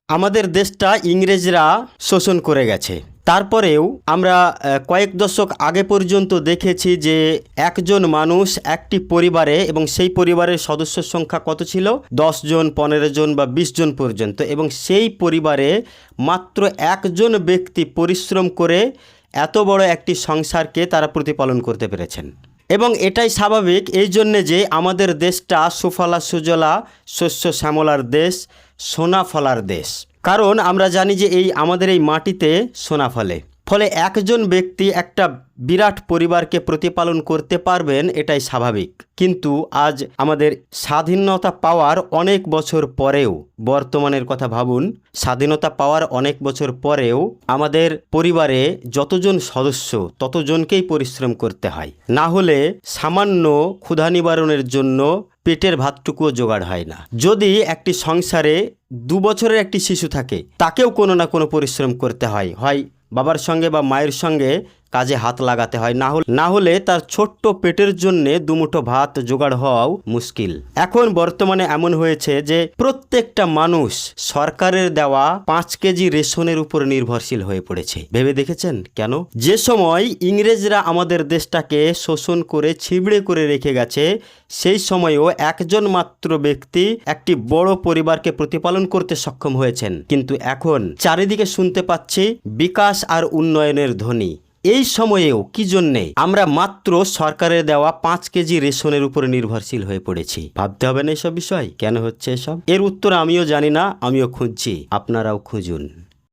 আমাদের দেশটা ইংরেজরা শোষণ করে গেছে। তারপরেও আমরা কয়েক দশক আগে পর্যন্ত দেখেছি যে একজন মানুষ একটি পরিবারে, এবং সেই পরিবারের সদস্য সংখ্যা কত ছিল, 10 জন, 15 জন বা 20 জন পর্যন্ত, এবং সেই পরিবারে মাত্র একজন ব্যক্তি পরিশ্রম করে এত বড় একটি সংসারকে তারা প্রতিপালন করতে পেরেছেন। এবং এটাই স্বাভাবিক, এই জন্যে যে আমাদের দেশটা সুফলা সুজলা শস্য শ্যামলার দেশ, সোনা ফলার দেশ। কারণ আমরা জানি যে আমাদের এই মাটিতে সোনা ফলে। ফলে একজন ব্যক্তি একটা বিরাট পরিবারকে প্রতিপালন করতে পারবেন, এটাই স্বাভাবিক। কিন্তু আজ আমাদের স্বাধীনতা পাওয়ার অনেক বছর পরেও, বর্তমানের কথা ভাবুন, স্বাধীনতা পাওয়ার অনেক বছর পরেও আমাদের পরিবারে যতজন সদস্য ততজনকেই পরিশ্রম করতে হয়। না হলে সামান্য ক্ষুধা নিবারণের জন্য পেটের ভাতটুকুও জোগাড় হয় না। যদি একটি সংসারে 2 বছরের একটি শিশু থাকে, তাকেও কোনো না কোনো পরিশ্রম করতে হয়, হয় বাবার সঙ্গে বা মায়ের সঙ্গে কাজে হাত লাগাতে হয়, না হলে তার ছোট্ট পেটের জন্যে দুমুঠো ভাত জোগাড় হওয়াও মুশকিল। এখন বর্তমানে এমন হয়েছে যে প্রত্যেকটা মানুষ সরকারের দেওয়া 5 কেজি রেশনের উপর নির্ভরশীল হয়ে পড়েছে। ভেবে দেখেছেন কেন? যে সময় ইংরেজরা আমাদের দেশটাকে শোষণ করে ছিবড়ে করে রেখে গেছে, সেই সময়েও একজন মাত্র ব্যক্তি একটি বড় পরিবারকে প্রতিপালন করতে সক্ষম হয়েছেন। কিন্তু এখন চারিদিকে শুনতে পাচ্ছি বিকাশ আর উন্নয়নের ধ্বনি। এই সময়েও কি জন্যে আমরা মাত্র সরকারের দেওয়া 5 কেজি রেশনের উপরে নির্ভরশীল হয়ে পড়েছি? ভাবতে হবে না এসব বিষয়, কেন হচ্ছে এসব? এর উত্তর আমিও জানি না, আমিও খুঁজছি, আপনারাও খুঁজুন।